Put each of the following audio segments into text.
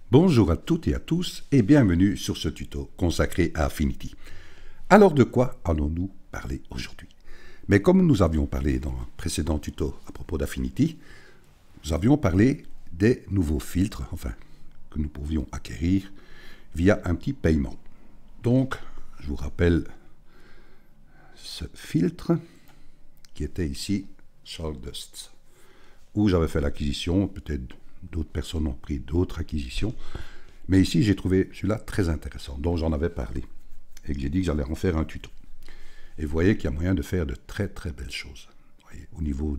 Bonjour à toutes et à tous et bienvenue sur ce tuto consacré à Affinity. Alors de quoi allons-nous parler aujourd'hui? Mais comme nous avions parlé dans un précédent tuto à propos d'Affinity, nous avions parlé des nouveaux filtres, que nous pouvions acquérir via un petit paiement. Donc, je vous rappelle ce filtre qui était ici, Sawdust, où j'avais fait l'acquisition, peut-être d'autres personnes ont pris d'autres acquisitions, mais ici j'ai trouvé celui-là très intéressant, dont j'en avais parlé, et que j'ai dit que j'allais en faire un tuto. Et vous voyez qu'il y a moyen de faire de très très belles choses. Vous voyez, au niveau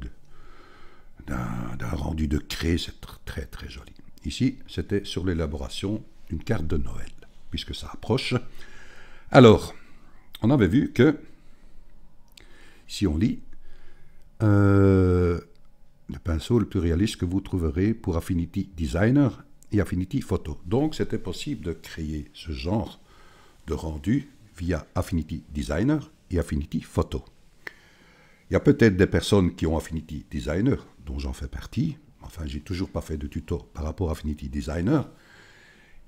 d'un rendu de craie, c'est très très joli. Ici, c'était sur l'élaboration d'une carte de Noël, puisque ça approche. Alors, on avait vu que, si on lit, le pinceau le plus réaliste que vous trouverez pour Affinity Designer et Affinity Photo. Donc, c'était possible de créer ce genre de rendu via Affinity Designer et Affinity Photo. Il y a peut-être des personnes qui ont Affinity Designer, dont j'en fais partie. Enfin, j'ai toujours pas fait de tuto par rapport à Affinity Designer.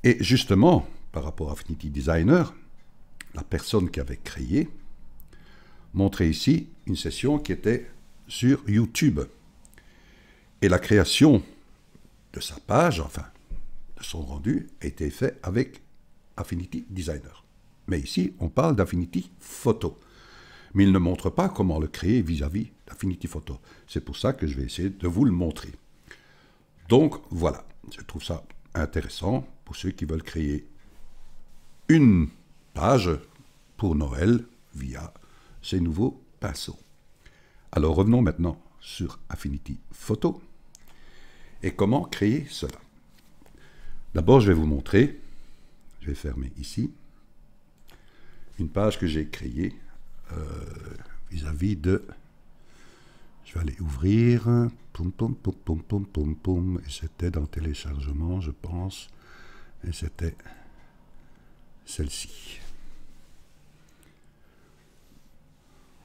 Et justement, par rapport à Affinity Designer, la personne qui avait créé montrait ici une session qui était sur YouTube. Et la création de sa page, de son rendu, a été faite avec Affinity Designer. Mais ici, on parle d'Affinity Photo. Mais il ne montre pas comment le créer vis-à-vis d'Affinity Photo. C'est pour ça que je vais essayer de vous le montrer. Donc, voilà. Je trouve ça intéressant pour ceux qui veulent créer une page pour Noël via ces nouveaux pinceaux. Alors, revenons maintenant sur Affinity Photo. Et comment créer cela? D'abord, je vais vous montrer, je vais fermer ici, une page que j'ai créée vis-à-vis de... Je vais aller ouvrir, et c'était dans téléchargement, je pense, et c'était celle-ci.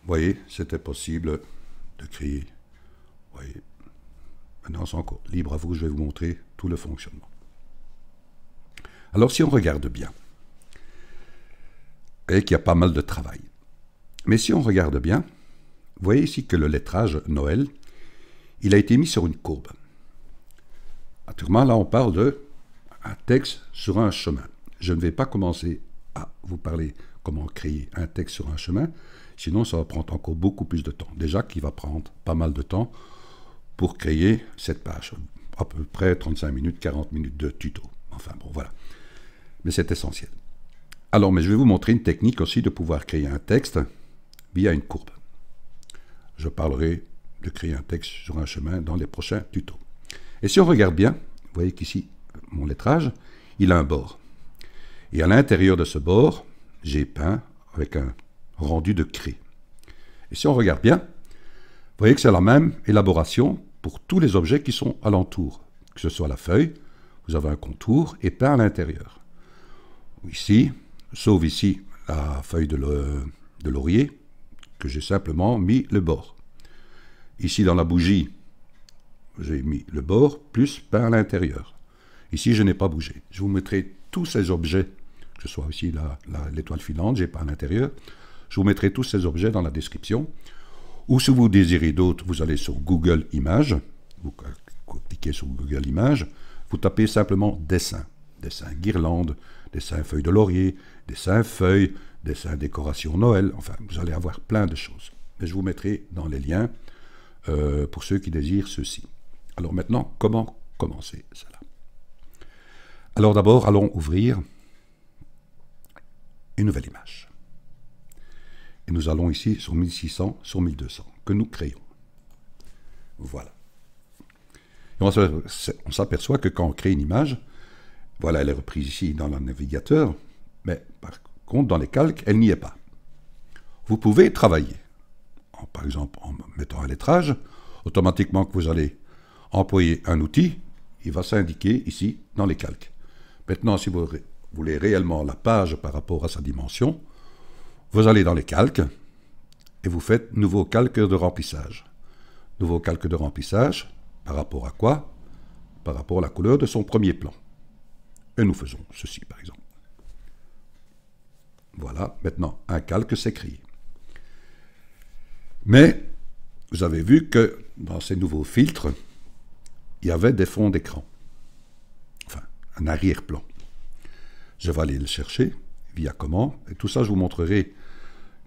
Vous voyez, c'était possible de créer, vous voyez. Maintenant, c'est encore libre à vous, je vais vous montrer tout le fonctionnement. Alors, si on regarde bien, vous voyez qu'il y a pas mal de travail. Mais si on regarde bien, vous voyez ici que le lettrage Noël, il a été mis sur une courbe. Naturellement, là, on parle d'un texte sur un chemin. Je ne vais pas commencer à vous parler comment créer un texte sur un chemin, sinon ça va prendre encore beaucoup plus de temps. Déjà qu'il va prendre pas mal de temps pour créer cette page. À peu près 35 minutes, 40 minutes de tuto. Enfin bon, voilà. Mais c'est essentiel. Alors, mais je vais vous montrer une technique aussi de pouvoir créer un texte via une courbe. Je parlerai de créer un texte sur un chemin dans les prochains tutos. Et si on regarde bien, vous voyez qu'ici, mon lettrage, il a un bord. Et à l'intérieur de ce bord, j'ai peint avec un rendu de craie. Et si on regarde bien, vous voyez que c'est la même élaboration pour tous les objets qui sont alentour. Que ce soit la feuille, vous avez un contour et peint à l'intérieur. Ici, sauf ici, la feuille de laurier, que j'ai simplement mis le bord. Ici, dans la bougie, j'ai mis le bord plus peint à l'intérieur. Ici, je n'ai pas bougé. Je vous mettrai tous ces objets, que ce soit ici l'étoile filante, j'ai peint à l'intérieur. Je vous mettrai tous ces objets dans la description. Ou si vous désirez d'autres, vous allez sur Google Images, vous cliquez sur Google Images, vous tapez simplement dessin, dessin guirlande, dessin feuille de laurier, dessin feuille, dessin décoration Noël, vous allez avoir plein de choses. Mais je vous mettrai dans les liens pour ceux qui désirent ceci. Alors maintenant, comment commencer cela? Alors d'abord, allons ouvrir une nouvelle image. Et nous allons ici sur 1600, sur 1200, que nous créons. Voilà. Et on s'aperçoit que quand on crée une image, voilà, elle est reprise ici dans le navigateur, mais par contre, dans les calques, elle n'y est pas. Vous pouvez travailler, par exemple, en mettant un lettrage, automatiquement que vous allez employer un outil, il va s'indiquer ici dans les calques. Maintenant, si vous voulez réellement la page par rapport à sa dimension, vous allez dans les calques et vous faites nouveau calque de remplissage. Nouveau calque de remplissage, par rapport à quoi? Par rapport à la couleur de son premier plan. et nous faisons ceci par exemple. Voilà, maintenant un calque s'est créé. Mais vous avez vu que dans ces nouveaux filtres, il y avait des fonds d'écran, enfin un arrière-plan. Je vais aller le chercher via comment, et tout ça je vous montrerai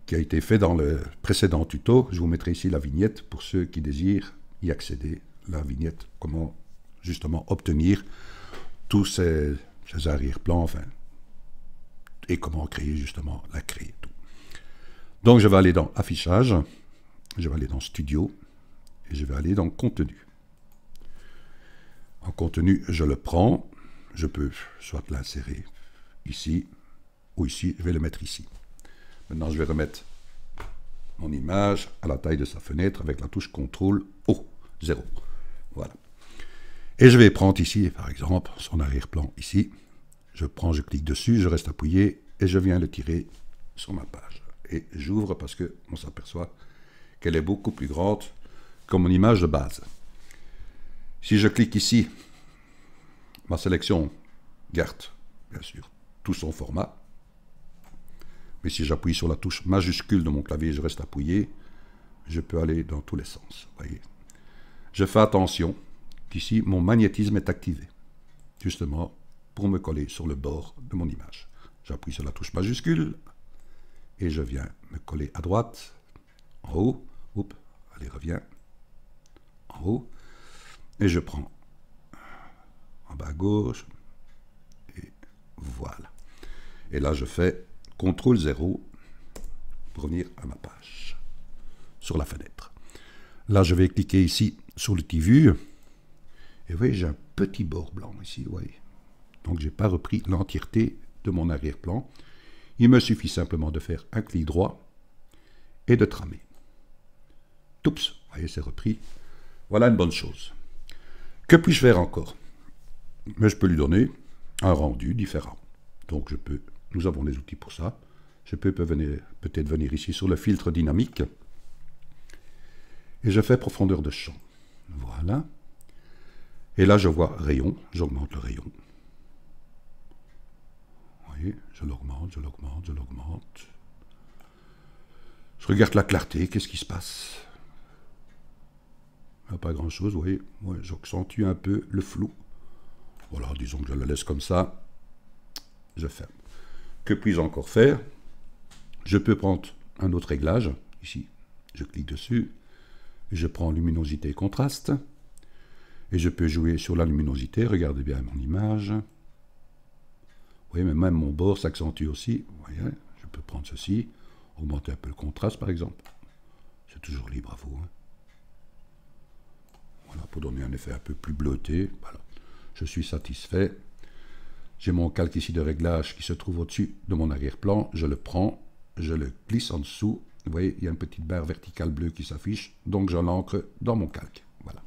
qui a été fait dans le précédent tuto. Je vous mettrai ici la vignette pour ceux qui désirent y accéder, la vignette, comment justement obtenir tous ces arrière-plans, enfin, et comment créer justement la créer. Tout. Donc je vais aller dans affichage, je vais aller dans studio, et je vais aller dans contenu. En contenu, je le prends, je peux soit l'insérer ici, ou ici, je vais le mettre ici. Maintenant, je vais remettre mon image à la taille de sa fenêtre avec la touche CTRL-O, 0. Voilà. Et je vais prendre ici, par exemple, son arrière-plan ici. Je prends, je clique dessus, je reste appuyé et je viens le tirer sur ma page. Et j'ouvre parce qu'on s'aperçoit qu'elle est beaucoup plus grande que mon image de base. Si je clique ici, ma sélection garde, bien sûr, tout son format. Mais si j'appuie sur la touche majuscule de mon clavier, je reste appuyé, je peux aller dans tous les sens. Voyez. Je fais attention qu'ici, mon magnétisme est activé, justement pour me coller sur le bord de mon image. J'appuie sur la touche majuscule et je viens me coller à droite, en haut, oups, allez, reviens, en haut, et je prends en bas à gauche, et voilà. Et là, je fais CTRL 0 pour revenir à ma page, sur la fenêtre. Là, je vais cliquer ici sur l'outil Vue, et vous voyez, j'ai un petit bord blanc ici, vous voyez. Donc, je n'ai pas repris l'entièreté de mon arrière-plan. Il me suffit simplement de faire un clic droit et de tramer. Oups, vous voyez, c'est repris. Voilà une bonne chose. Que puis-je faire encore? Mais je peux lui donner un rendu différent. Donc, nous avons les outils pour ça. Je peux peut-être venir ici sur le filtre dynamique. Et je fais profondeur de champ. Voilà. Et là, je vois rayon. J'augmente le rayon. Vous voyez, je l'augmente, je l'augmente, je l'augmente. Je regarde la clarté. Qu'est-ce qui se passe? Il n'y a pas grand-chose, vous voyez. Ouais, j'accentue un peu le flou. Voilà, disons que je le laisse comme ça. Je ferme. Que puis-je encore faire? Je peux prendre un autre réglage, ici, je clique dessus, je prends luminosité et contraste, et je peux jouer sur la luminosité, regardez bien mon image. Vous voyez, mais même mon bord s'accentue aussi, vous voyez, je peux prendre ceci, augmenter un peu le contraste par exemple, c'est toujours libre à vous. Hein. Voilà, pour donner un effet un peu plus bleuté, voilà, je suis satisfait. J'ai mon calque ici de réglage qui se trouve au-dessus de mon arrière-plan. Je le prends, je le glisse en dessous. Vous voyez, il y a une petite barre verticale bleue qui s'affiche. Donc, je l'ancre dans mon calque. Voilà.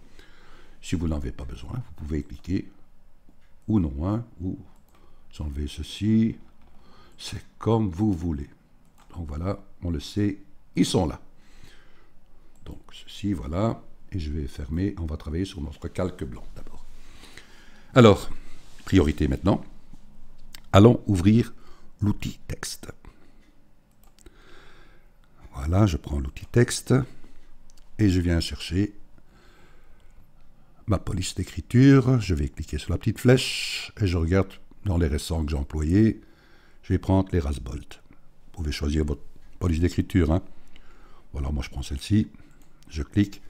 Si vous n'en avez pas besoin, vous pouvez cliquer ou non, hein, ou enlever ceci. C'est comme vous voulez. Donc, voilà, on le sait, ils sont là. Donc, ceci, voilà. Et je vais fermer. On va travailler sur notre calque blanc d'abord. Alors, priorité maintenant. Allons ouvrir l'outil texte. Voilà, je prends l'outil texte et je viens chercher ma police d'écriture. Je vais cliquer sur la petite flèche et je regarde dans les récents que j'ai employés. Je vais prendre les Rasbolt. Vous pouvez choisir votre police d'écriture. Hein. Voilà, moi je prends celle-ci. Je clique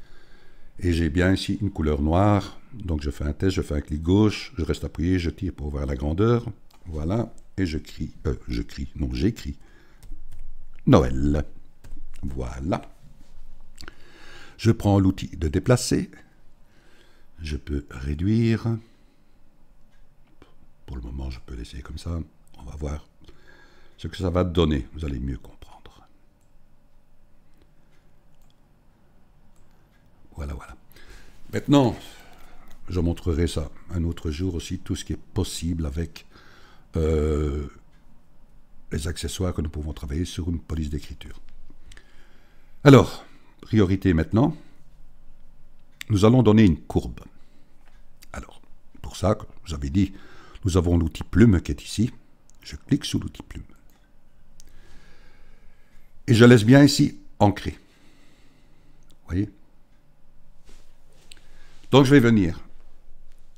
et j'ai bien ici une couleur noire. Donc je fais un test, je fais un clic gauche, je reste appuyé, je tire pour voir la grandeur. Voilà, et j'écris Noël. Voilà. Je prends l'outil de déplacer. Je peux réduire. Pour le moment, je peux laisser comme ça. On va voir ce que ça va donner. Vous allez mieux comprendre. Voilà, voilà. Maintenant, je montrerai ça un autre jour aussi, tout ce qui est possible avec les accessoires que nous pouvons travailler sur une police d'écriture. Alors, priorité maintenant, nous allons donner une courbe. Alors, pour ça, j'avais dit, Nous avons l'outil plume qui est ici. Je clique sur l'outil plume. Et je laisse bien ici ancrer. Vous voyez? Donc je vais venir.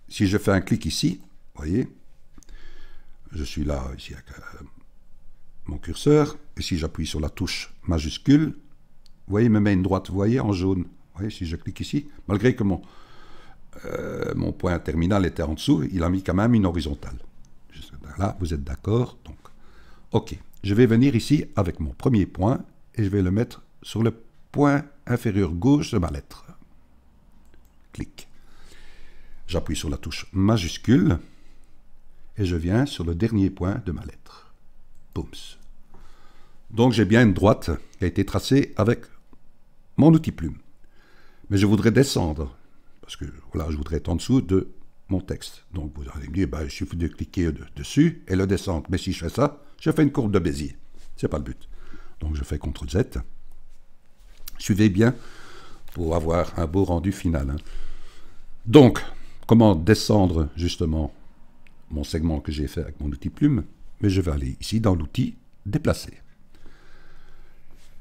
Si je fais un clic ici, vous voyez, je suis là, ici avec mon curseur, et si j'appuie sur la touche majuscule, vous voyez, il me met une droite, vous voyez, en jaune. Vous voyez, si je clique ici, malgré que mon point terminal était en dessous, il a mis quand même une horizontale. Là, vous êtes d'accord? Donc, OK. Je vais venir ici avec mon premier point, et je vais le mettre sur le point inférieur gauche de ma lettre. Clic. J'appuie sur la touche majuscule, et je viens sur le dernier point de ma lettre. Boums. Donc j'ai bien une droite qui a été tracée avec mon outil plume. Mais je voudrais descendre, parce que voilà, je voudrais être en dessous de mon texte. Donc vous allez me dire, il suffit de cliquer dessus et le descendre. Mais si je fais ça, je fais une courbe de Bézier. Ce n'est pas le but. Donc je fais CTRL-Z. Suivez bien pour avoir un beau rendu final. Hein. Donc, comment descendre justement mon segment que j'ai fait avec mon outil plume? Mais je vais aller ici dans l'outil déplacer.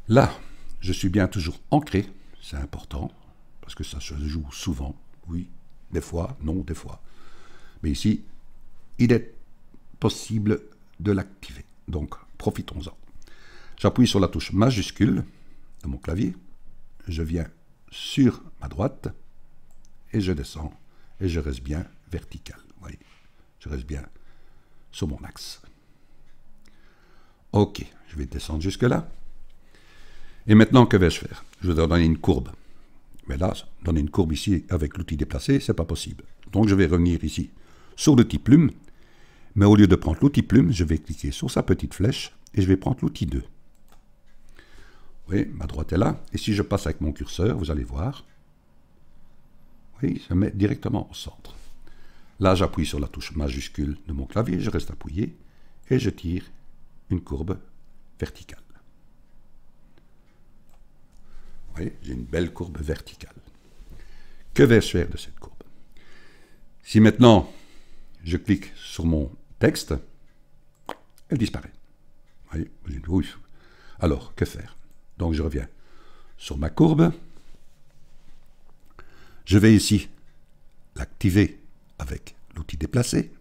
Là, je suis bien toujours ancré, c'est important, parce que ça se joue souvent, oui, des fois, non, des fois. Mais ici, il est possible de l'activer, donc profitons-en. J'appuie sur la touche majuscule de mon clavier, je viens sur ma droite, et je descends, et je reste bien vertical, vous voyez, je reste bien sur mon axe. Ok, je vais descendre jusque là. Et maintenant, que vais-je faire? Je vais donner une courbe. Mais là, donner une courbe ici avec l'outil déplacé, ce n'est pas possible. Donc je vais revenir ici sur l'outil plume, mais au lieu de prendre l'outil plume, je vais cliquer sur sa petite flèche et je vais prendre l'outil 2. Vous voyez, ma droite est là, et si je passe avec mon curseur, vous allez voir, oui, ça met directement au centre. Là, j'appuie sur la touche majuscule de mon clavier, je reste appuyé, et je tire une courbe verticale. Vous voyez, j'ai une belle courbe verticale. Que vais-je faire de cette courbe? Si maintenant, je clique sur mon texte, elle disparaît. Vous voyez, oui. Alors, que faire? Donc, je reviens sur ma courbe. Je vais ici l'activer avec l'outil déplacer.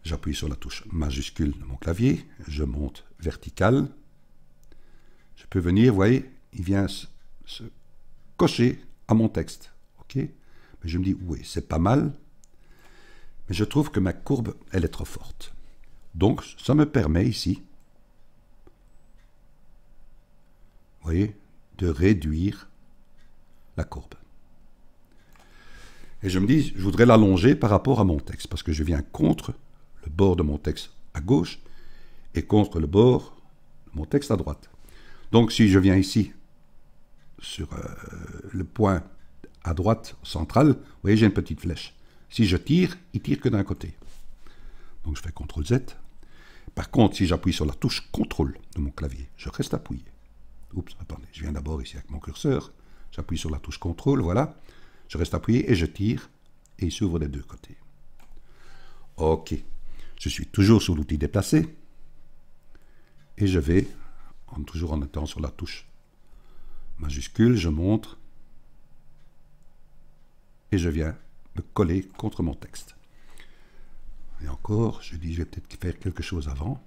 J'appuie sur la touche majuscule de mon clavier. Je monte vertical. Je peux venir, vous voyez, il vient se cocher à mon texte. OK? Mais je me dis, oui, c'est pas mal. Mais je trouve que ma courbe, elle est trop forte. Donc, ça me permet ici, vous voyez, de réduire la courbe. Et je me dis, je voudrais l'allonger par rapport à mon texte, parce que je viens contre le bord de mon texte à gauche et contre le bord de mon texte à droite. Donc, si je viens ici, sur le point à droite central, vous voyez, j'ai une petite flèche. Si je tire, il tire que d'un côté. Donc, je fais CTRL-Z. Par contre, si j'appuie sur la touche CTRL de mon clavier, je reste appuyé. Oups, attendez, je viens d'abord ici avec mon curseur. J'appuie sur la touche CTRL, voilà. Je reste appuyé et je tire, et il s'ouvre des deux côtés. OK. Je suis toujours sur l'outil déplacer, et je vais, toujours en étant sur la touche majuscule, je montre, et je viens me coller contre mon texte. Et encore, je dis, je vais peut-être faire quelque chose avant,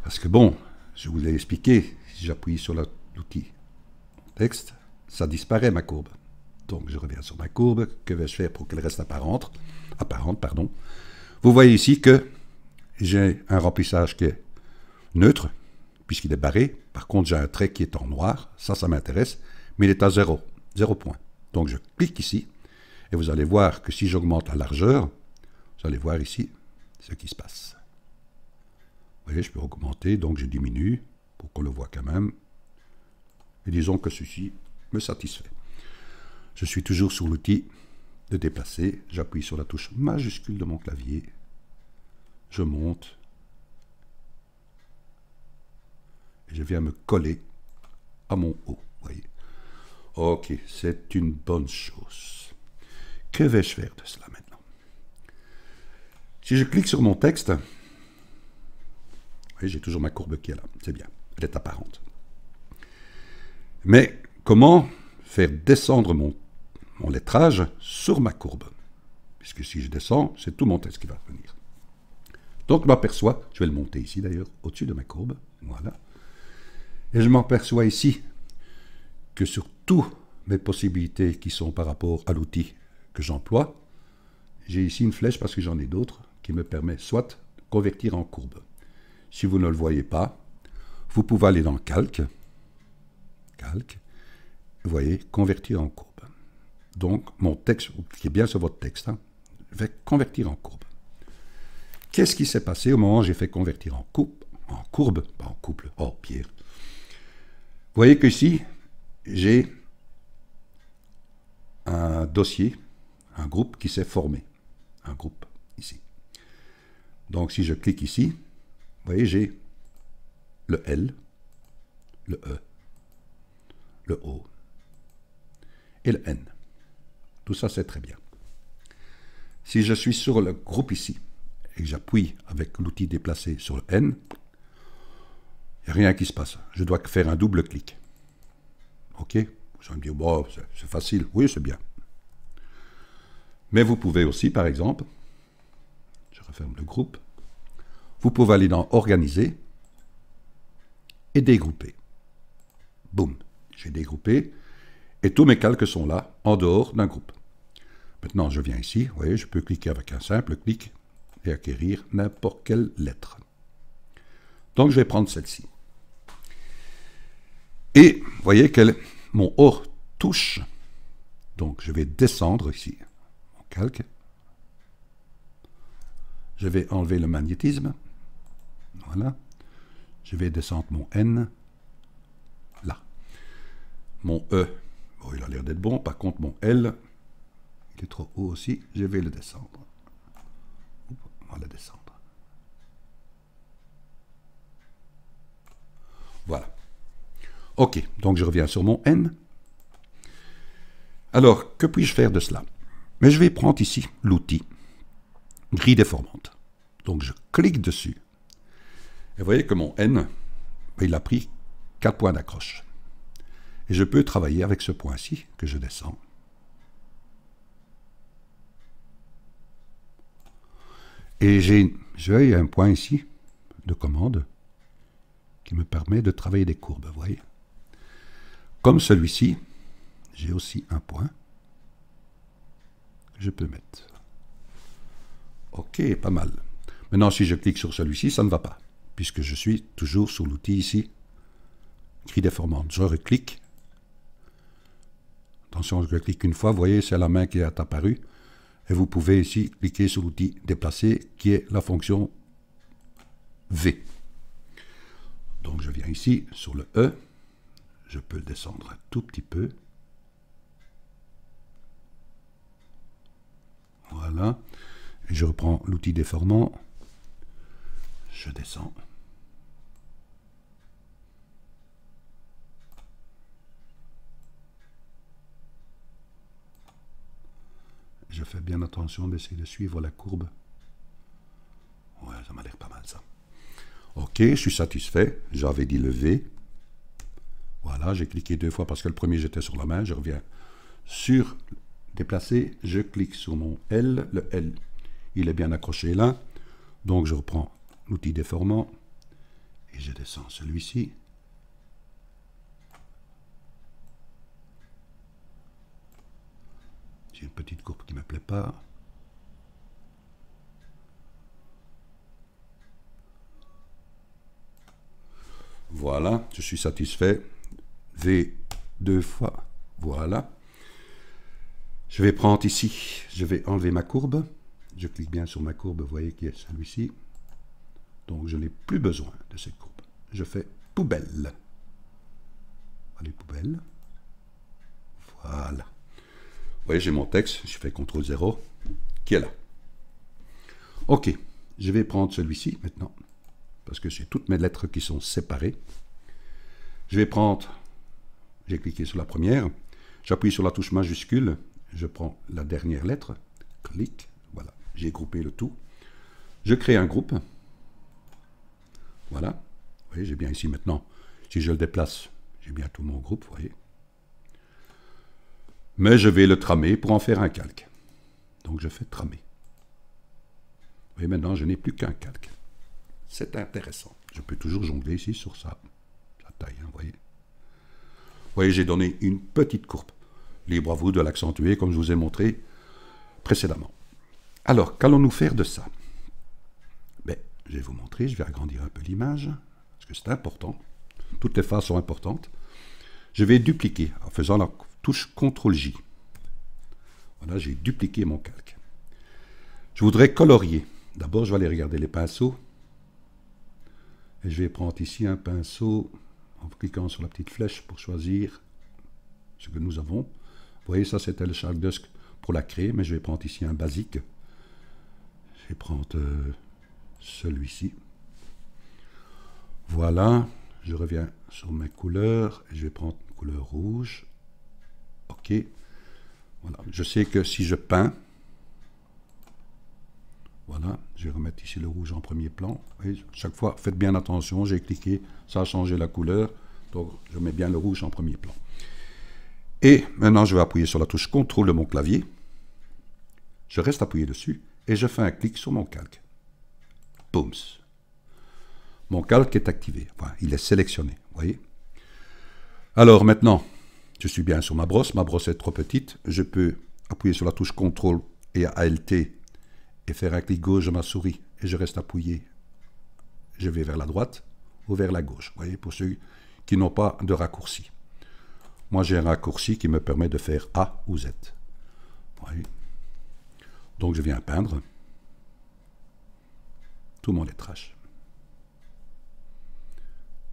parce que bon, je vous l'ai expliqué, si j'appuie sur l'outil texte, ça disparaît ma courbe. Donc je reviens sur ma courbe, que vais-je faire pour qu'elle reste apparente, pardon. Vous voyez ici que j'ai un remplissage qui est neutre, puisqu'il est barré. Par contre, j'ai un trait qui est en noir, ça m'intéresse, mais il est à 0 point. Donc je clique ici, et vous allez voir que si j'augmente la largeur, vous allez voir ici ce qui se passe. Vous voyez, je peux augmenter, donc je diminue, pour qu'on le voit quand même. Et disons que ceci me satisfait. Je suis toujours sur l'outil de déplacer, j'appuie sur la touche majuscule de mon clavier, je monte, et je viens me coller à mon haut, vous voyez. Ok, c'est une bonne chose. Que vais-je faire de cela maintenant? Si je clique sur mon texte, oui, j'ai toujours ma courbe qui est là, c'est bien, elle est apparente. Mais comment faire descendre mon lettrage sur ma courbe? Puisque si je descends, c'est tout mon texte qui va venir. Donc je m'aperçois, je vais le monter ici d'ailleurs, au-dessus de ma courbe, voilà. Et je m'aperçois ici que sur toutes mes possibilités qui sont par rapport à l'outil que j'emploie, j'ai ici une flèche parce que j'en ai d'autres qui me permet soit de convertir en courbe. Si vous ne le voyez pas, vous pouvez aller dans Calque, vous voyez, convertir en courbe. Donc mon texte, qui est bien sur votre texte, hein, je vais convertir en courbe. Qu'est-ce qui s'est passé au moment où j'ai fait convertir en courbe, pas en couple, oh Pierre. Vous voyez qu'ici, j'ai un dossier, un groupe qui s'est formé. Un groupe ici. Donc si je clique ici, vous voyez, j'ai le L, le E, le O et le N. Tout ça, c'est très bien. Si je suis sur le groupe ici, et que j'appuie avec l'outil déplacé sur le N, il n'y a rien qui se passe. Je dois faire un double clic. OK? Vous allez me dire, bon, c'est facile. Oui, c'est bien. Mais vous pouvez aussi, par exemple, je referme le groupe, vous pouvez aller dans Organiser et Dégrouper. Boum, j'ai dégroupé et tous mes calques sont là, en dehors d'un groupe. Maintenant, je viens ici, vous voyez, je peux cliquer avec un simple clic et acquérir n'importe quelle lettre. Donc, je vais prendre celle-ci. Et vous voyez que mon hors touche. Donc, je vais descendre ici, mon calque. Je vais enlever le magnétisme. Voilà. Je vais descendre mon N. Là. Mon E, bon, il a l'air d'être bon. Par contre, mon L, il est trop haut aussi. Je vais le descendre. On va le descendre. Voilà. OK, donc je reviens sur mon N. Alors, que puis-je faire de cela? Mais je vais prendre ici l'outil grille déformante. Donc je clique dessus. Et vous voyez que mon N, il a pris 4 points d'accroche. Et je peux travailler avec ce point-ci que je descends. Et j'ai un point ici de commande qui me permet de travailler des courbes, vous voyez. Comme celui-ci, j'ai aussi un point que je peux mettre. OK, pas mal. Maintenant, si je clique sur celui-ci, ça ne va pas, puisque je suis toujours sur l'outil ici, grille déformante. Je reclique. Attention, je clique une fois, vous voyez, c'est la main qui est apparue. Et vous pouvez ici cliquer sur l'outil déplacer, qui est la fonction V. Donc je viens ici sur le E, je peux le descendre un tout petit peu. Voilà. Et je reprends l'outil déformant, je descends. Je fais bien attention d'essayer de suivre la courbe. Ouais, ça m'a l'air pas mal ça. OK, je suis satisfait. J'avais dit le V. Voilà, j'ai cliqué 2 fois parce que le premier j'étais sur la main. Je reviens sur déplacer. Je clique sur mon L. Le L, il est bien accroché là. Donc je reprends l'outil déformant et je descends celui-ci. J'ai une petite courbe qui ne me plaît pas. Voilà, je suis satisfait. V 2 fois. Voilà. Je vais prendre ici, je vais enlever ma courbe. Je clique bien sur ma courbe, vous voyez qui est celui-ci. Donc je n'ai plus besoin de cette courbe. Je fais poubelle. Allez, poubelle. Voilà. Vous voyez, j'ai mon texte, je fais CTRL 0, qui est là. OK, je vais prendre celui-ci maintenant, parce que j'ai toutes mes lettres qui sont séparées. Je vais prendre, j'ai cliqué sur la première, j'appuie sur la touche majuscule, je prends la dernière lettre, clic, voilà, j'ai groupé le tout. Je crée un groupe. Voilà. Vous voyez, j'ai bien ici maintenant. Si je le déplace, j'ai bien tout mon groupe, vous voyez. Mais je vais le tramer pour en faire un calque. Donc je fais tramer. Vous voyez, maintenant, je n'ai plus qu'un calque. C'est intéressant. Je peux toujours jongler ici sur sa taille, hein, vous voyez. Vous voyez, j'ai donné une petite courbe. Libre à vous de l'accentuer, comme je vous ai montré précédemment. Alors, qu'allons-nous faire de ça? Ben, je vais vous montrer, je vais agrandir un peu l'image, parce que c'est important. Toutes les phases sont importantes. Je vais dupliquer en faisant la touche CTRL-J. Voilà, j'ai dupliqué mon calque. Je voudrais colorier. D'abord, je vais aller regarder les pinceaux. Et je vais prendre ici un pinceau en cliquant sur la petite flèche pour choisir ce que nous avons. Vous voyez, ça c'était le Shark Dusk pour la créer, mais je vais prendre ici un basique. Je vais prendre celui-ci. Voilà, je reviens sur mes couleurs et je vais prendre une couleur rouge. OK. Voilà, je sais que si je peins, voilà, je vais remettre ici le rouge en premier plan. Voyez, chaque fois, faites bien attention, j'ai cliqué, ça a changé la couleur, donc je mets bien le rouge en premier plan. Et maintenant, je vais appuyer sur la touche CTRL de mon clavier. Je reste appuyé dessus et je fais un clic sur mon calque. Boum. Mon calque est activé. Enfin, il est sélectionné. Vous voyez. Alors maintenant, je suis bien sur ma brosse. Ma brosse est trop petite. Je peux appuyer sur la touche CTRL et ALT et faire un clic gauche de ma souris. Et je reste appuyé. Je vais vers la droite ou vers la gauche. Vous voyez, pour ceux qui n'ont pas de raccourci. Moi, j'ai un raccourci qui me permet de faire A ou Z. Vous voyez. Donc, je viens peindre tout mon lettrage.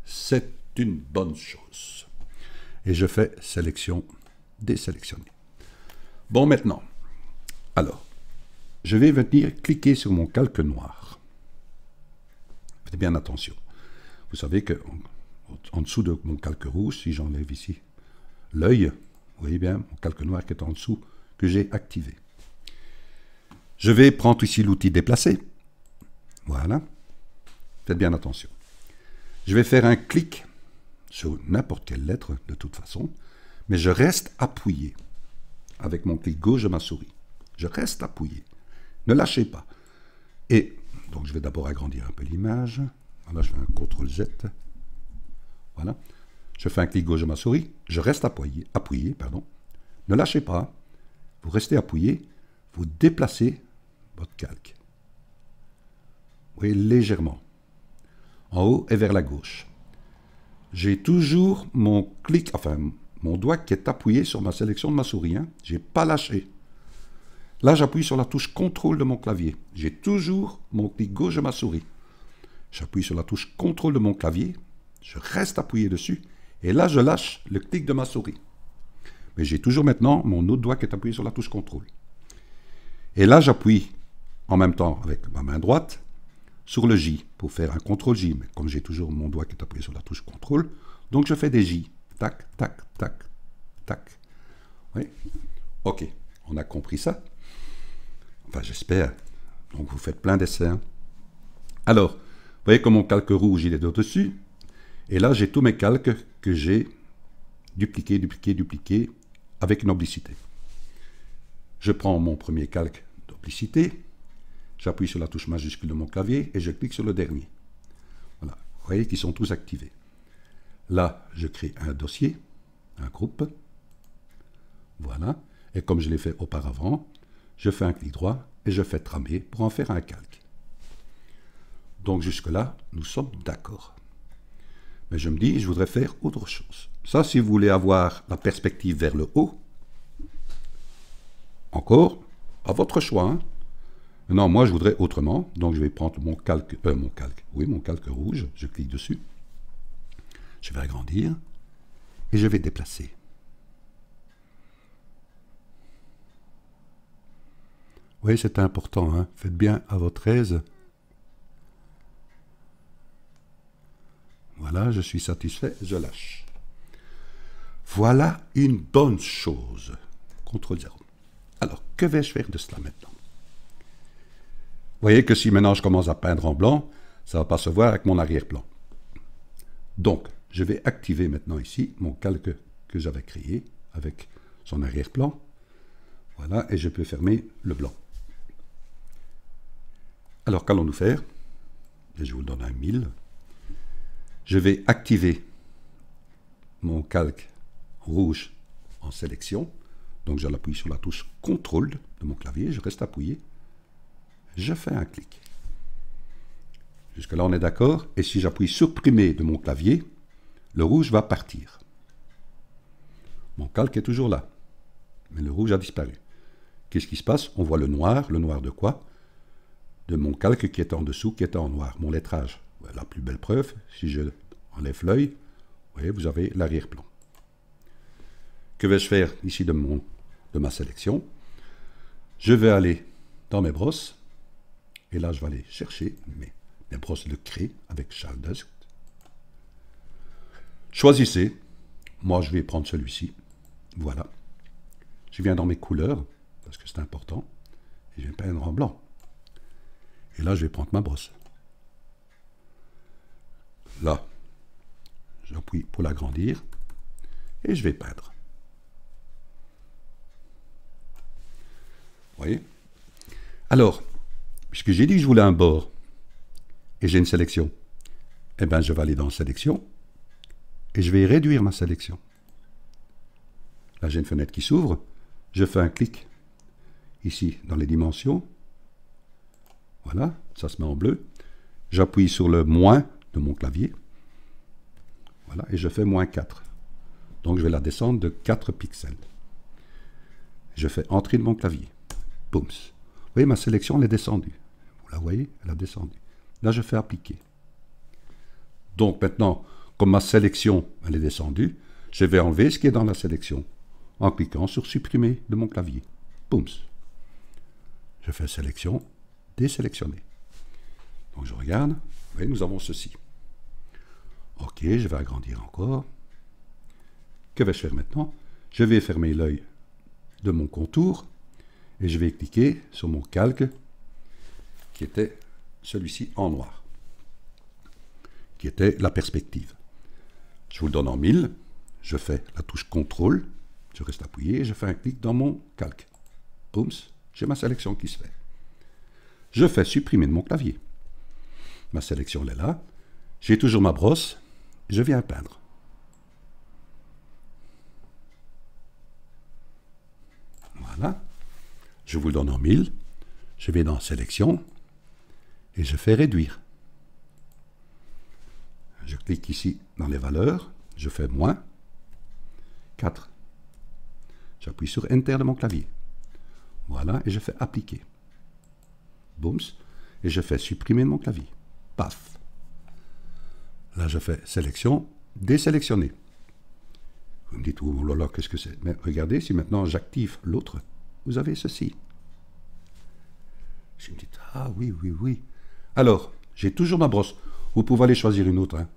C'est une bonne chose. Et je fais sélection, désélectionner. Bon, maintenant, alors, je vais venir cliquer sur mon calque noir. Faites bien attention. Vous savez que en dessous de mon calque rouge, si j'enlève ici l'œil, vous voyez bien mon calque noir qui est en dessous, que j'ai activé. Je vais prendre ici l'outil déplacer. Voilà. Faites bien attention. Je vais faire un clic sur n'importe quelle lettre, de toute façon, mais je reste appuyé avec mon clic gauche de ma souris. Je reste appuyé. Ne lâchez pas. Et donc, je vais d'abord agrandir un peu l'image. Voilà, je fais un CTRL-Z. Voilà. Je fais un clic gauche de ma souris. Je reste appuyé. Ne lâchez pas. Vous restez appuyé. Vous déplacez votre calque. Vous voyez, légèrement. En haut et vers la gauche. J'ai toujours mon clic, enfin, mon doigt qui est appuyé sur ma sélection de ma souris. Hein. Je n'ai pas lâché. Là, j'appuie sur la touche CTRL de mon clavier. J'ai toujours mon clic gauche de ma souris. J'appuie sur la touche CTRL de mon clavier. Je reste appuyé dessus. Et là, je lâche le clic de ma souris. Mais j'ai toujours maintenant mon autre doigt qui est appuyé sur la touche CTRL. Et là, j'appuie en même temps avec ma main droite sur le J pour faire un CTRL-J. Mais comme j'ai toujours mon doigt qui est appuyé sur la touche CTRL, donc je fais des J. Tac, tac, tac, tac. Oui. OK, on a compris ça. Enfin, j'espère. Donc, vous faites plein d'essais. Hein. Alors, vous voyez que mon calque rouge, il est au-dessus. Et là, j'ai tous mes calques que j'ai dupliqués avec une oblicité. Je prends mon premier calque d'oblicité. J'appuie sur la touche majuscule de mon clavier et je clique sur le dernier. Voilà. Vous voyez qu'ils sont tous activés. Là, je crée un dossier, un groupe. Voilà. Et comme je l'ai fait auparavant, je fais un clic droit et je fais tramer pour en faire un calque. Donc jusque-là, nous sommes d'accord. Mais je me dis, je voudrais faire autre chose. Ça, si vous voulez avoir la perspective vers le haut, encore, à votre choix. Hein. Non, moi, je voudrais autrement. Donc, je vais prendre mon calque rouge. Je clique dessus. Je vais agrandir et je vais déplacer. Oui, c'est important. Hein. Faites bien à votre aise. Voilà, je suis satisfait. Je lâche. Voilà une bonne chose. CTRL 0. Alors, que vais-je faire de cela maintenant? voyez que si maintenant je commence à peindre en blanc, ça ne va pas se voir avec mon arrière-plan. Donc, je vais activer maintenant ici mon calque que j'avais créé avec son arrière-plan. Voilà, et je peux fermer le blanc. Alors, qu'allons-nous faire? Et je vous donne un 1000. Je vais activer mon calque rouge en sélection. Donc, je l'appuie sur la touche CTRL de mon clavier. Je reste appuyé. Je fais un clic. Jusque-là, on est d'accord. Et si j'appuie supprimer de mon clavier, le rouge va partir. Mon calque est toujours là. Mais le rouge a disparu. Qu'est-ce qui se passe? On voit le noir. Le noir de quoi? De mon calque qui est en dessous, qui est en noir. Mon lettrage. La plus belle preuve, si je enlève l'œil, vous voyez, vous avez l'arrière-plan. Que vais-je faire ici de ma sélection? Je vais aller dans mes brosses. Et là, je vais aller chercher mes brosses de craie avec Charles Dust. Choisissez. Moi, je vais prendre celui-ci. Voilà. Je viens dans mes couleurs, parce que c'est important. Et je vais peindre en blanc. Et là, je vais prendre ma brosse. Là, j'appuie pour l'agrandir. Et je vais peindre. Vous voyez? Alors, puisque j'ai dit que je voulais un bord, et j'ai une sélection, eh bien, je vais aller dans Sélection, et je vais réduire ma sélection. Là, j'ai une fenêtre qui s'ouvre. Je fais un clic ici dans les dimensions. Voilà, ça se met en bleu. J'appuie sur le moins de mon clavier. Voilà, et je fais -4. Donc, je vais la descendre de 4 pixels. Je fais Entrée de mon clavier. Boum. Vous voyez, ma sélection, elle est descendue. Vous la voyez? Elle a descendu. Là, je fais Appliquer. Donc, maintenant, comme ma sélection, elle est descendue, je vais enlever ce qui est dans la sélection en cliquant sur Supprimer de mon clavier. Boum. Je fais Sélection, désélectionner. Donc, je regarde. Vous voyez, nous avons ceci. OK, je vais agrandir encore. Que vais-je faire maintenant? Je vais fermer l'œil de mon contour et je vais cliquer sur mon calque qui était celui-ci en noir, qui était la perspective. Je vous le donne en 1000. Je fais la touche CTRL, je reste appuyé et je fais un clic dans mon calque. Boum, j'ai ma sélection qui se fait. Je fais supprimer de mon clavier. Ma sélection elle est là. J'ai toujours ma brosse. Je viens peindre. Voilà. Je vous le donne en 1000. Je vais dans Sélection et je fais Réduire. Je clique ici dans les valeurs. Je fais -4. J'appuie sur Enter de mon clavier. Voilà, et je fais Appliquer. Boum. Et je fais Supprimer de mon clavier. Paf. Là, je fais Sélection, désélectionner. Vous me dites, oh là là, qu'est-ce que c'est? Mais regardez, si maintenant j'active l'autre, vous avez ceci. Je me dis, ah oui, oui, oui. Alors, j'ai toujours ma brosse. Vous pouvez aller choisir une autre. Hein.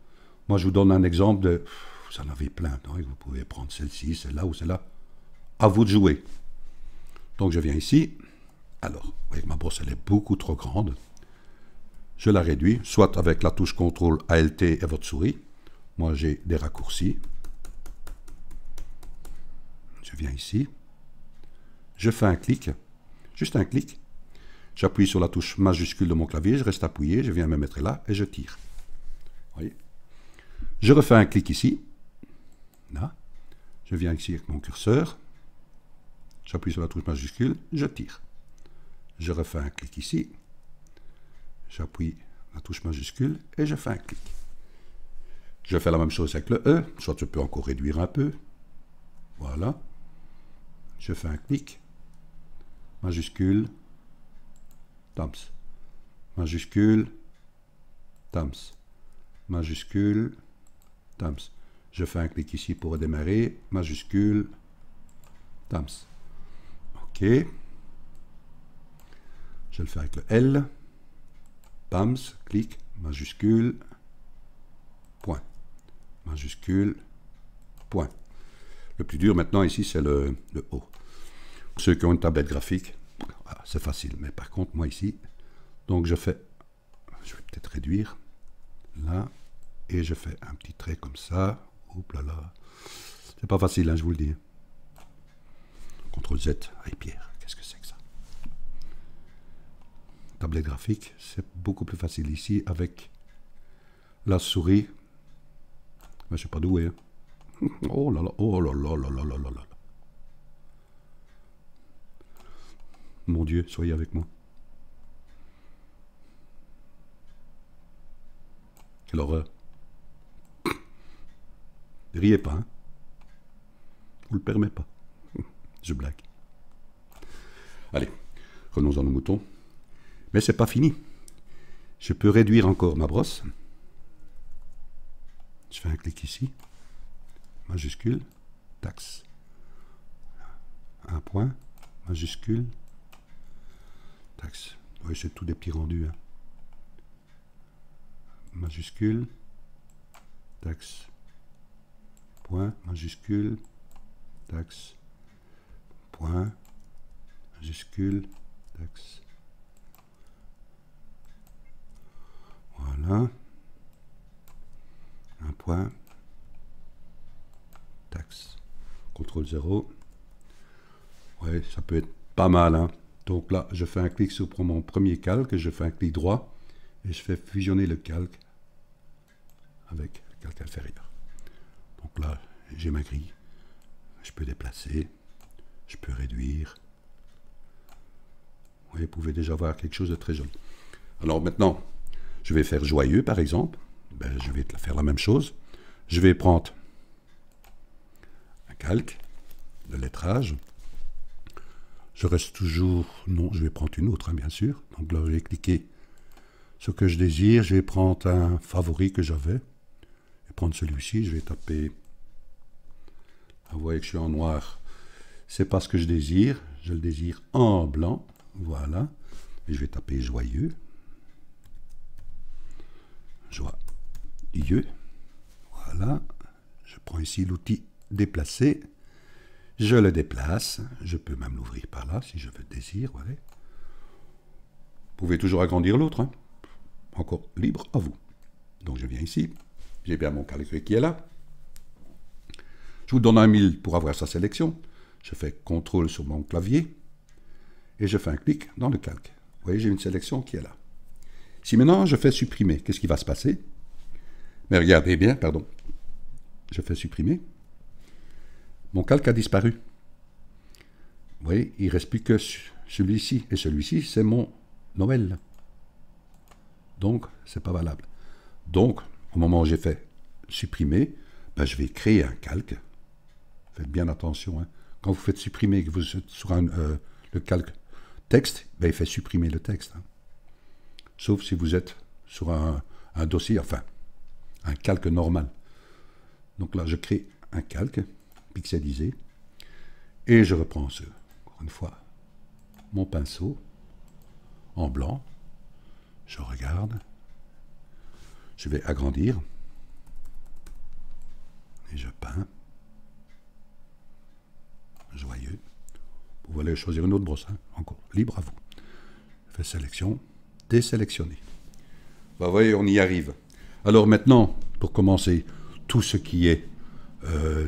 Moi, je vous donne un exemple de... Vous en avez plein. Non? Vous pouvez prendre celle-ci, celle-là ou celle-là. À vous de jouer. Donc, je viens ici. Alors, vous voyez que ma brosse, elle est beaucoup trop grande. Je la réduis, soit avec la touche CTRL, ALT et votre souris. Moi, j'ai des raccourcis. Je viens ici. Je fais un clic. Juste un clic. J'appuie sur la touche majuscule de mon clavier. Je reste appuyé. Je viens me mettre là et je tire. Vous voyez? Je refais un clic ici. Là. Je viens ici avec mon curseur. J'appuie sur la touche majuscule. Je tire. Je refais un clic ici. J'appuie la touche majuscule et je fais un clic. Je fais la même chose avec le E, soit je peux encore réduire un peu. Voilà. Je fais un clic. Majuscule. Tams. Majuscule. Tams. Majuscule. Tams. Je fais un clic ici pour redémarrer. Majuscule. Tams. OK. Je le fais avec le L. Pams, clic, majuscule, point. Majuscule, point. Le plus dur maintenant ici, c'est le O. Pour ceux qui ont une tablette graphique, voilà, c'est facile. Mais par contre, moi ici, Donc je vais peut-être réduire, là, et je fais un petit trait comme ça. Oups là là. C'est pas facile, hein, je vous le dis. CTRL Z, aïe Pierre, qu'est-ce que c'est que ça? Tablette graphique, c'est beaucoup plus facile ici avec la souris. Mais je suis pas doué. Hein. Oh là là, oh là là là là là là là. Mon Dieu, soyez avec moi. Quelle horreur. Ne riez pas, hein. Je vous le permets pas. Je blague. Allez, revenons dans le mouton. Mais c'est pas fini. Je peux réduire encore ma brosse. Je fais un clic ici. Majuscule. Taxe. Un point. Majuscule. Taxe. Oui, c'est tout des petits rendus. Hein. Majuscule. Taxe. Point. Majuscule. Taxe. Point. Majuscule. Taxe. Voilà. Un point. Taxe. CTRL 0. Ouais, ça peut être pas mal. Hein. Donc là, je fais un clic sur mon premier calque, je fais un clic droit et je fais fusionner le calque avec le calque inférieur. Donc là, j'ai ma grille. Je peux déplacer. Je peux réduire. Vous pouvez déjà voir quelque chose de très joli. Alors maintenant, je vais faire joyeux, par exemple. Ben, je vais faire la même chose. Je vais prendre un calque de lettrage. Je reste toujours... Non, je vais prendre une autre, hein, bien sûr. Donc là, je vais cliquer sur ce que je désire. Je vais prendre un favori que j'avais. Je vais prendre celui-ci. Je vais taper... Vous voyez que je suis en noir. C'est pas ce que je désire. Je le désire en blanc. Voilà. Et je vais taper joyeux. Joyeux. Voilà. Je prends ici l'outil déplacer. Je le déplace. Je peux même l'ouvrir par là si je le désire. Voilà. Vous pouvez toujours agrandir l'autre. Hein. Encore libre à vous. Donc je viens ici. J'ai bien mon calque qui est là. Je vous donne un 1000 pour avoir sa sélection. Je fais CTRL sur mon clavier. Et je fais un clic dans le calque. Vous voyez, j'ai une sélection qui est là. Si maintenant je fais supprimer, qu'est-ce qui va se passer? Mais regardez bien, pardon. Je fais supprimer. Mon calque a disparu. Vous voyez, il ne reste plus que celui-ci. Et celui-ci, c'est mon Noël. Donc, ce n'est pas valable. Donc, au moment où j'ai fait supprimer, ben, je vais créer un calque. Faites bien attention. Hein. Quand vous faites supprimer, que vous êtes sur le calque texte, ben, il fait supprimer le texte. Hein. Sauf si vous êtes sur un dossier, enfin, un calque normal. Donc là, je crée un calque pixelisé et je reprends encore une fois, mon pinceau en blanc. Je regarde. Je vais agrandir et je peins. Joyeux. Vous allez choisir une autre brosse, hein. Encore libre à vous. Je fais sélection, désélectionner. Vous voyez, on y arrive. Alors maintenant, pour commencer, tout ce qui est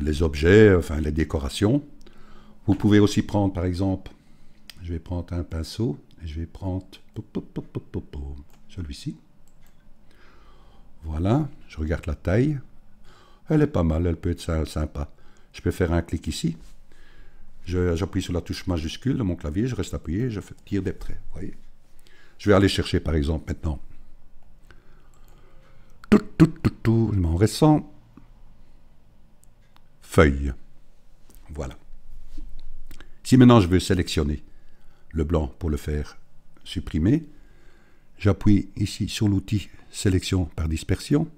les objets, enfin les décorations, vous pouvez aussi prendre, par exemple, je vais prendre un pinceau et je vais prendre celui-ci. Voilà, je regarde la taille. Elle est pas mal, elle peut être sympa. Je peux faire un clic ici. J'appuie sur la touche majuscule de mon clavier, je reste appuyé, je tire des traits. Vous voyez. Je vais aller chercher, par exemple, maintenant. Il m'en reste 100. Feuille. Voilà. Si maintenant je veux sélectionner le blanc pour le faire supprimer, j'appuie ici sur l'outil sélection par dispersion.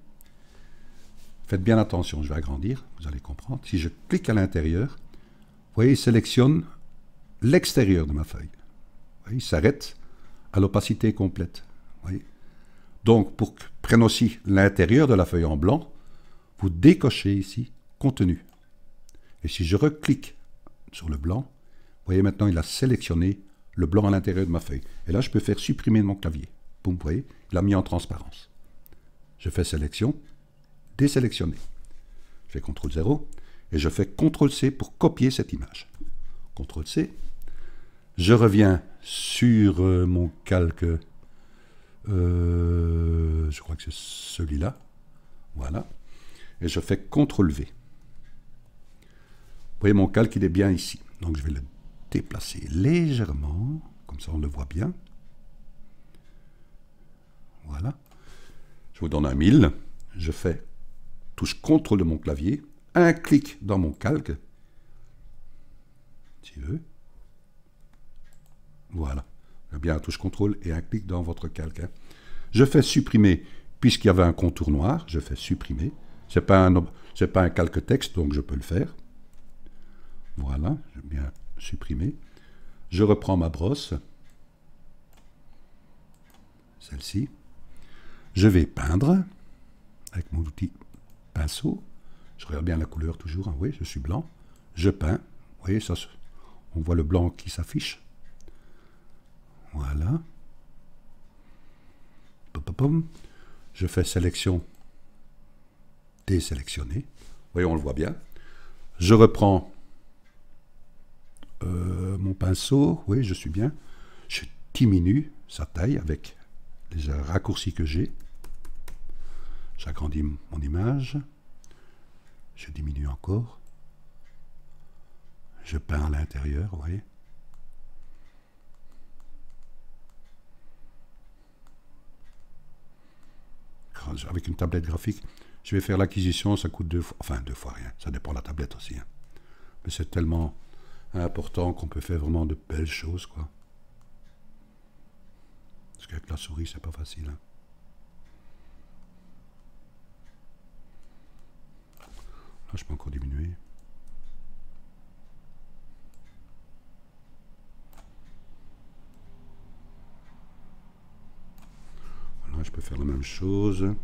Faites bien attention, je vais agrandir, vous allez comprendre. Si je clique à l'intérieur, vous voyez, il sélectionne l'extérieur de ma feuille. Vous voyez, il s'arrête à l'opacité complète. Vous voyez. Donc, pour que prenne aussi l'intérieur de la feuille en blanc, vous décochez ici contenu. Et si je reclique sur le blanc, vous voyez maintenant, il a sélectionné le blanc à l'intérieur de ma feuille. Et là, je peux faire supprimer de mon clavier. boum, vous voyez, il l'a mis en transparence. Je fais sélection, désélectionner. Je fais CTRL 0 et je fais CTRL C pour copier cette image. CTRL C. Je reviens sur mon calque, je crois que c'est celui-là. Voilà. Et je fais CTRL V. Vous voyez, mon calque, il est bien ici. Donc je vais le déplacer légèrement, comme ça on le voit bien. Voilà. Je vous donne un 1000. Je fais touche CTRL de mon clavier, un clic dans mon calque, si tu veux. Voilà. Bien, touche CTRL et un clic dans votre calque. Je fais supprimer, puisqu'il y avait un contour noir, je fais supprimer. Ce n'est pas un calque texte, donc je peux le faire. Voilà, je vais bien supprimer. Je reprends ma brosse, celle-ci. Je vais peindre avec mon outil pinceau. Je regarde bien la couleur toujours, hein. Oui, je suis blanc. Je peins. Vous voyez, ça, on voit le blanc qui s'affiche. Voilà. Je fais sélection, désélectionner. Vous voyez, on le voit bien. Je reprends mon pinceau. Oui, je suis bien. Je diminue sa taille avec les raccourcis que j'ai. J'agrandis mon image. Je diminue encore. Je peins à l'intérieur, vous voyez. Avec une tablette graphique, je vais faire l'acquisition, ça coûte deux fois rien, ça dépend de la tablette aussi. Hein. Mais c'est tellement important qu'on peut faire vraiment de belles choses, quoi. Parce qu'avec la souris, c'est pas facile. Hein. Là, je peux encore diminuer. Voilà, je peux faire la même chose.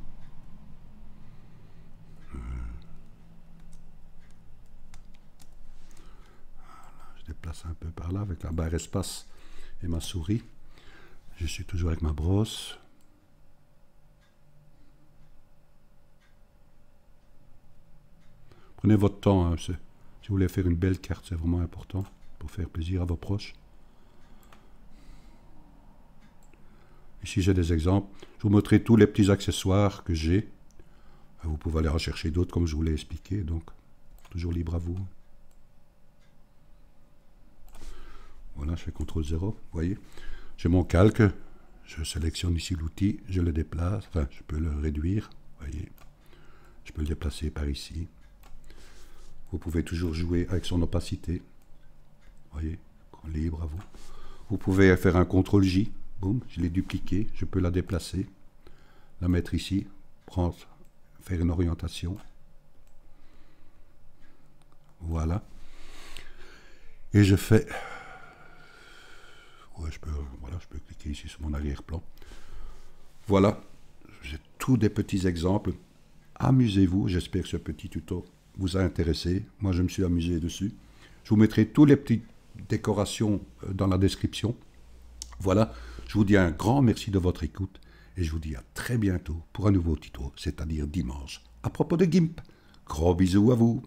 Je déplace un peu par là avec la barre espace et ma souris. Je suis toujours avec ma brosse. Prenez votre temps. Hein, si vous voulez faire une belle carte, c'est vraiment important pour faire plaisir à vos proches. Ici, j'ai des exemples. Je vous montrerai tous les petits accessoires que j'ai. Vous pouvez aller en chercher d'autres, comme je vous l'ai expliqué. Donc, toujours libre à vous. Voilà, je fais CTRL 0. Vous voyez, j'ai mon calque. Je sélectionne ici l'outil. Je le déplace. Enfin, je peux le réduire. Vous voyez, je peux le déplacer par ici. Vous pouvez toujours jouer avec son opacité. Vous voyez, libre à vous. Vous pouvez faire un CTRL J. Boum, je l'ai dupliqué. Je peux la déplacer. La mettre ici. Prendre, faire une orientation. Voilà. Et je fais... Ouais, je peux cliquer ici sur mon arrière-plan. Voilà. J'ai tous des petits exemples. Amusez-vous. J'espère que ce petit tuto vous a intéressé. Moi, je me suis amusé dessus. Je vous mettrai toutes les petites décorations dans la description. Voilà. Je vous dis un grand merci de votre écoute. Et je vous dis à très bientôt pour un nouveau tuto, c'est-à-dire dimanche, à propos de GIMP. Gros bisous à vous.